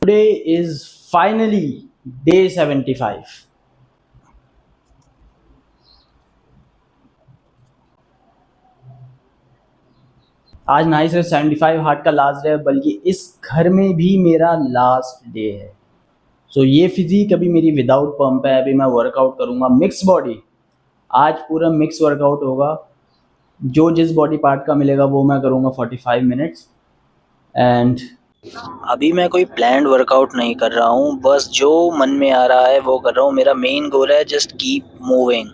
Today is finally day 75. आज ना ही सिर्फ 75 हार्ट का लास्ट डे है बल्कि इस घर में भी मेरा लास्ट डे है। सो ये फिजिक अभी मेरी विदाउट पंप है। अभी मैं वर्कआउट करूँगा मिक्स बॉडी। आज पूरा मिक्स वर्कआउट होगा। जो जिस बॉडी पार्ट का मिलेगा वो मैं करूँगा 45 मिनट्स। एंड अभी मैं कोई प्लान्ड वर्कआउट नहीं कर रहा हूँ, बस जो मन में आ रहा है वो कर रहा हूँ। मेरा मेन गोल है जस्ट कीप मूविंग,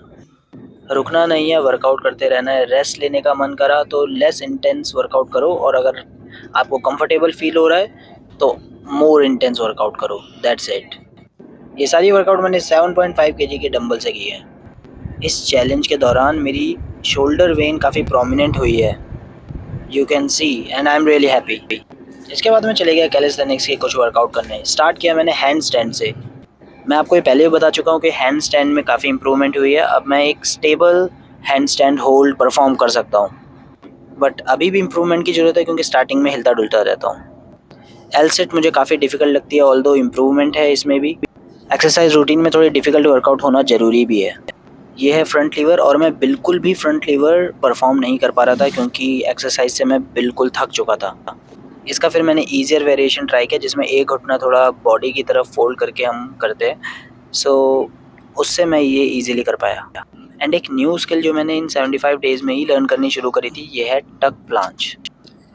रुकना नहीं है, वर्कआउट करते रहना है। रेस्ट लेने का मन करा तो लेस इंटेंस वर्कआउट करो, और अगर आपको कंफर्टेबल फील हो रहा है तो मोर इंटेंस वर्कआउट करो। That's it. ये सारी वर्कआउट मैंने 7.5 केजी के डंबल से की है। इस चैलेंज के दौरान मेरी शोल्डर वेन काफ़ी प्रोमिनेंट हुई है, you can see, and I am really happy. इसके बाद मैं चले गया कैलिस्थेनिक्स के कुछ वर्कआउट करने। स्टार्ट किया मैंने हैंड स्टैंड से। मैं आपको ये पहले भी बता चुका हूँ कि हैंड स्टैंड में काफ़ी इंप्रूवमेंट हुई है। अब मैं एक stable hand stand hold perform कर सकता हूँ, बट अभी भी इम्प्रूवमेंट की ज़रूरत है क्योंकि स्टार्टिंग में हिलता डुलता रहता हूँ। एल सेट मुझे काफ़ी डिफ़िकल्ट लगती है, ऑल्दो इम्प्रूवमेंट है इसमें भी। एक्सरसाइज रूटीन में थोड़ी डिफ़िकल्ट वर्कआउट होना ज़रूरी भी है। ये है फ्रंट लीवर, और मैं बिल्कुल भी फ्रंट लीवर परफॉर्म नहीं कर पा रहा था क्योंकि एक्सरसाइज से मैं बिल्कुल थक चुका था। इसका फिर मैंने ईजियर वेरिएशन ट्राई किया जिसमें एक घुटना थोड़ा बॉडी की तरफ फोल्ड करके हम करते हैं। सो उससे मैं ये ईजिली कर पाया। एंड एक न्यू स्किल जो मैंने इन 75 डेज़ में ही लर्न करनी शुरू करी थी, ये है टक प्लांच।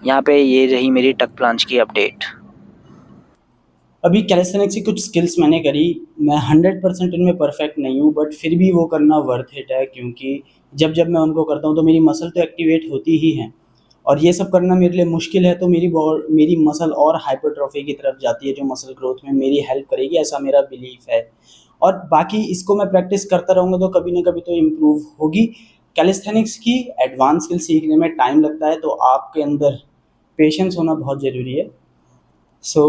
यहाँ पे ये रही मेरी टक प्लांच की अपडेट। अभी कैलिस्थेनिक्स की कुछ स्किल्स मैंने करी। मैं 100% इनमें परफेक्ट नहीं हूँ, बट फिर भी वो करना वर्थ इट है क्योंकि जब जब मैं उनको करता हूँ तो मेरी मसल तो एक्टिवेट होती ही हैं। और ये सब करना मेरे लिए मुश्किल है तो मेरी मसल और हाइपरट्रॉफी की तरफ जाती है, जो मसल ग्रोथ में मेरी हेल्प करेगी, ऐसा मेरा बिलीफ है। और बाकी इसको मैं प्रैक्टिस करता रहूँगा तो कभी ना कभी तो इम्प्रूव होगी। कैलिस्थेनिक्स की एडवांस स्किल सीखने में टाइम लगता है तो आपके अंदर पेशेंस होना बहुत ज़रूरी है। सो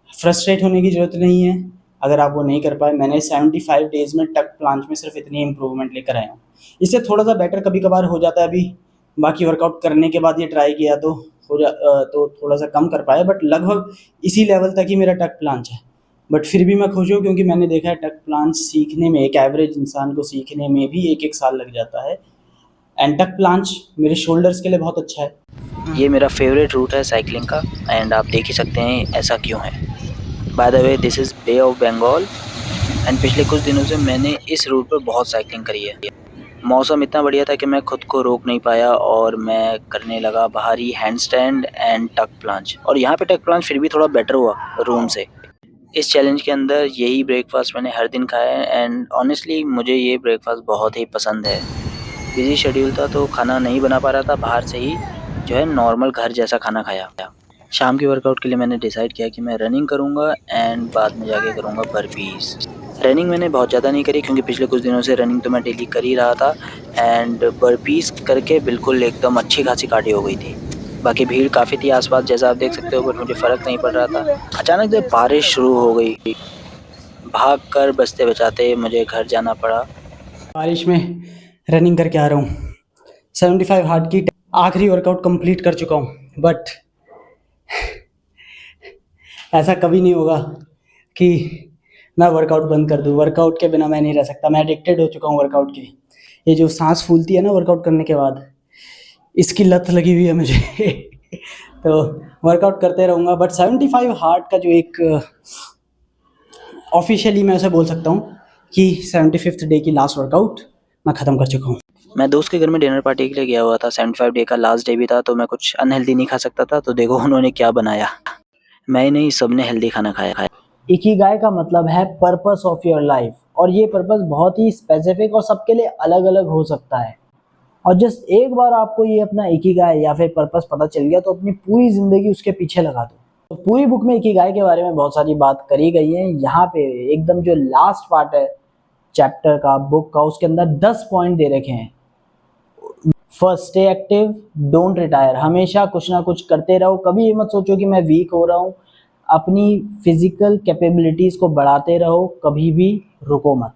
फ्रस्ट्रेट होने की ज़रूरत नहीं है अगर आप वो नहीं कर पाए। मैंने 75 डेज़ में टक प्लांच में सिर्फ इतनी इम्प्रूवमेंट लेकर आया हूँ। इससे थोड़ा सा बेटर कभी कभार हो जाता है। अभी बाकी वर्कआउट करने के बाद ये ट्राई किया तो तो थोड़ा सा कम कर पाया, बट लगभग इसी लेवल तक ही मेरा टक प्लांच है। बट फिर भी मैं खुश हूँ क्योंकि मैंने देखा है टक प्लांच सीखने में, एक एवरेज इंसान को सीखने में भी 1-1 साल लग जाता है। एंड टक प्लांच मेरे शोल्डर्स के लिए बहुत अच्छा है। ये मेरा फेवरेट रूट है साइकिलिंग का, एंड आप देख ही सकते हैं ऐसा क्यों है। By the way, this is Bay of Bengal, and पिछले कुछ दिनों से मैंने इस रूट पर बहुत साइकिलिंग करी है। मौसम इतना बढ़िया था कि मैं खुद को रोक नहीं पाया और मैं करने लगा बाहरी हैंड स्टैंड एंड टक प्लांच। और यहाँ पे टक प्लांच फिर भी थोड़ा बेटर हुआ रूम से। इस चैलेंज के अंदर यही ब्रेकफास्ट मैंने हर दिन खाया है, एंड ऑनेस्टली मुझे ये ब्रेकफास्ट बहुत ही पसंद है। बिजी शेड्यूल था तो खाना नहीं बना पा रहा था, बाहर से ही जो है नॉर्मल घर जैसा खाना खाया। शाम के वर्कआउट के लिए मैंने डिसाइड किया कि मैं रनिंग करूँगा एंड बाद में जाके करूँगा बर्पीज़। रनिंग मैंने बहुत ज़्यादा नहीं करी क्योंकि पिछले कुछ दिनों से रनिंग तो मैं डेली कर ही रहा था, एंड बर्पीज़ करके बिल्कुल एकदम अच्छी खासी कार्डियो हो गई थी। बाकी भीड़ काफ़ी थी आसपास जैसा आप देख सकते हो, बट मुझे फ़र्क नहीं पड़ रहा था। अचानक से बारिश शुरू हो गई, भाग कर बचते बचाते मुझे घर जाना पड़ा। बारिश में रनिंग करके आ रहा हूँ। 75 हार्ट की आखिरी वर्कआउट कंप्लीट कर चुका हूँ, बट ऐसा कभी नहीं होगा कि मैं वर्कआउट बंद कर दूँ। वर्कआउट के बिना मैं नहीं रह सकता। मैं एडिक्टेड हो चुका हूँ वर्कआउट की। ये जो सांस फूलती है ना वर्कआउट करने के बाद, इसकी लत लगी हुई है मुझे। तो वर्कआउट करते रहूँगा। बट 75 हार्ट का जो एक ऑफिशियली मैं ऐसा बोल सकता हूँ कि 75th डे की लास्ट वर्कआउट मैं ख़त्म कर चुका हूँ। मैं दोस्त के घर में डिनर पार्टी के लिए गया हुआ था। 75 डे का लास्ट डे भी था तो मैं कुछ अनहेल्दी नहीं खा सकता था, तो देखो उन्होंने क्या बनाया। मैं ही नहीं, सबने हेल्दी खाना खाया। इकिगाई का मतलब है पर्पस ऑफ योर लाइफ, और ये पर्पस बहुत ही स्पेसिफिक और सबके लिए अलग अलग हो सकता है। और जस्ट एक बार आपको ये अपना इकिगाई या फिर पर्पस पता चल गया तो अपनी पूरी जिंदगी उसके पीछे लगा दो। तो पूरी बुक में इकिगाई के बारे में बहुत सारी बात करी गई है। यहाँ पे एकदम जो लास्ट पार्ट है चैप्टर का, बुक का, उसके अंदर 10 पॉइंट दे रखे हैं। First, stay active, don't retire. हमेशा कुछ ना कुछ करते रहो। कभी ये मत सोचो कि मैं वीक हो रहा हूँ। अपनी फिजिकल कैपेबिलिटीज को बढ़ाते रहो, कभी भी रुको मत।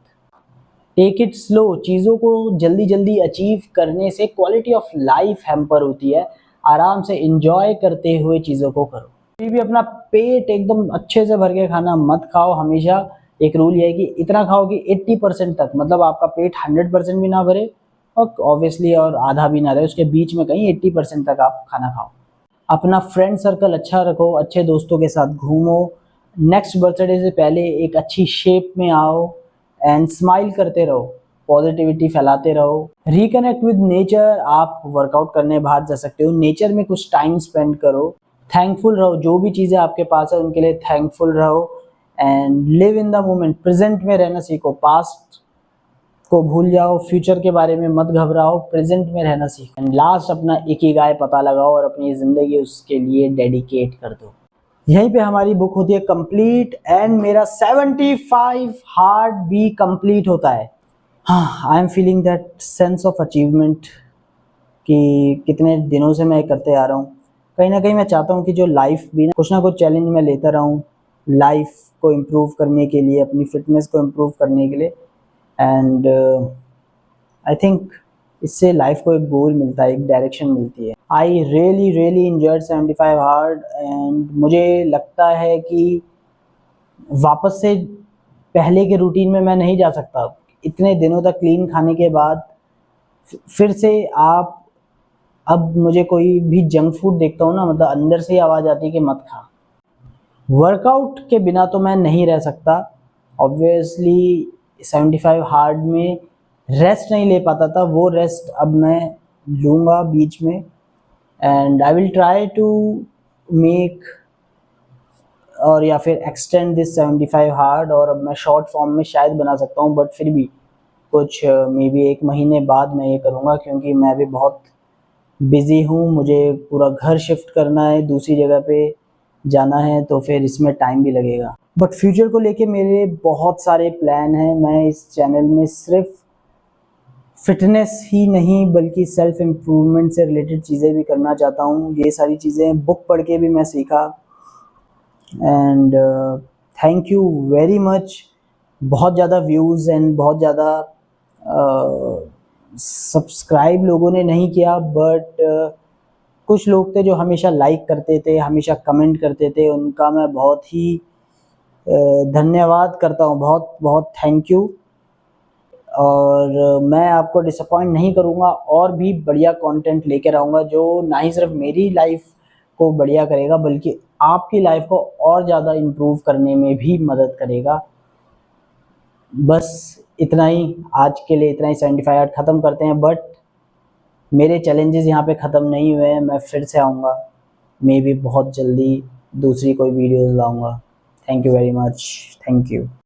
Take it slow. चीज़ों को जल्दी जल्दी अचीव करने से क्वालिटी ऑफ लाइफ हैम्पर होती है। आराम से इंजॉय करते हुए चीज़ों को करो। कभी भी अपना पेट एकदम अच्छे से भर के खाना मत खाओ। हमेशा एक रूल ये है कि इतना खाओ कि 80% तक, मतलब आपका पेट 100% भी ना भरे और ऑब्वियसली और आधा भी ना रहे, उसके बीच में कहीं 80% तक आप खाना खाओ। अपना फ्रेंड सर्कल अच्छा रखो, अच्छे दोस्तों के साथ घूमो, नेक्स्ट बर्थडे से पहले एक अच्छी शेप में आओ एंड स्माइल करते रहो, पॉजिटिविटी फैलाते रहो। रिकनेक्ट विद नेचर, आप वर्कआउट करने बाहर जा सकते हो, नेचर में कुछ टाइम स्पेंड करो, थैंकफुल रहो, जो भी चीज़ें आपके पास है उनके लिए थैंकफुल रहो and live in the moment, present में रहना सीखो। पास्ट को भूल जाओ, फ्यूचर के बारे में मत घबराओ, प्रेजेंट में रहना सीखो। एंड लास्ट अपना इकिगाई पता लगाओ और अपनी ज़िंदगी उसके लिए डेडिकेट कर दो। यहीं पे हमारी बुक होती है कंप्लीट एंड मेरा 75 हार्ड भी कंप्लीट होता है। हाँ, I am feeling that sense of achievement कि कितने दिनों से मैं करते आ रहा हूँ। कहीं ना कहीं मैं चाहता हूँ कि जो लाइफ भी ना कुछ चैलेंज मैं लेता रहूँ लाइफ को इम्प्रूव करने के लिए, अपनी फिटनेस को इम्प्रूव करने के लिए। एंड आई थिंक इससे लाइफ को एक गोल मिलता है, एक डायरेक्शन मिलती है। I really enjoyed 75 hard and मुझे लगता है कि वापस से पहले के रूटीन में मैं नहीं जा सकता। इतने दिनों तक क्लीन खाने के बाद फिर से आप, अब मुझे कोई भी जंक फूड देखता हूँ ना, मतलब अंदर से ही आवाज़ आती है कि मत खा। वर्कआउट के बिना तो मैं नहीं रह सकता ऑब्वियसली। 75 हार्ड में रेस्ट नहीं ले पाता था, वो रेस्ट अब मैं लूँगा बीच में and I will try to make और या फिर एक्सटेंड दिस 75 हार्ड, और अब मैं शॉर्ट फॉर्म में शायद बना सकता हूँ, बट फिर भी कुछ मे बी 1 महीने बाद मैं ये करूँगा क्योंकि मैं भी बहुत बिज़ी हूँ। मुझे पूरा घर शिफ्ट करना है, दूसरी जगह पे जाना है, तो फिर इसमें टाइम भी लगेगा। बट फ्यूचर को लेके मेरे बहुत सारे प्लान हैं। मैं इस चैनल में सिर्फ फिटनेस ही नहीं बल्कि सेल्फ इम्प्रूवमेंट से रिलेटेड चीज़ें भी करना चाहता हूँ। ये सारी चीज़ें बुक पढ़ के भी मैं सीखा and thank you very much. बहुत ज़्यादा व्यूज़ एंड बहुत ज़्यादा सब्सक्राइब लोगों ने नहीं किया, बट कुछ लोग थे जो हमेशा लाइक करते थे, हमेशा कमेंट करते थे, उनका मैं बहुत ही धन्यवाद करता हूँ, बहुत बहुत थैंक यू। और मैं आपको डिसअपॉइंट नहीं करूँगा, और भी बढ़िया कंटेंट लेकर आऊँगा जो ना ही सिर्फ मेरी लाइफ को बढ़िया करेगा बल्कि आपकी लाइफ को और ज़्यादा इम्प्रूव करने में भी मदद करेगा। बस इतना ही आज के लिए, इतना ही 75 हार्ड ख़त्म करते हैं। बट मेरे चैलेंजेस यहाँ पे ख़त्म नहीं हुए हैं, मैं फिर से आऊँगा, मे बी बहुत जल्दी दूसरी कोई वीडियोज़ लाऊँगा। Thank you very much, thank you.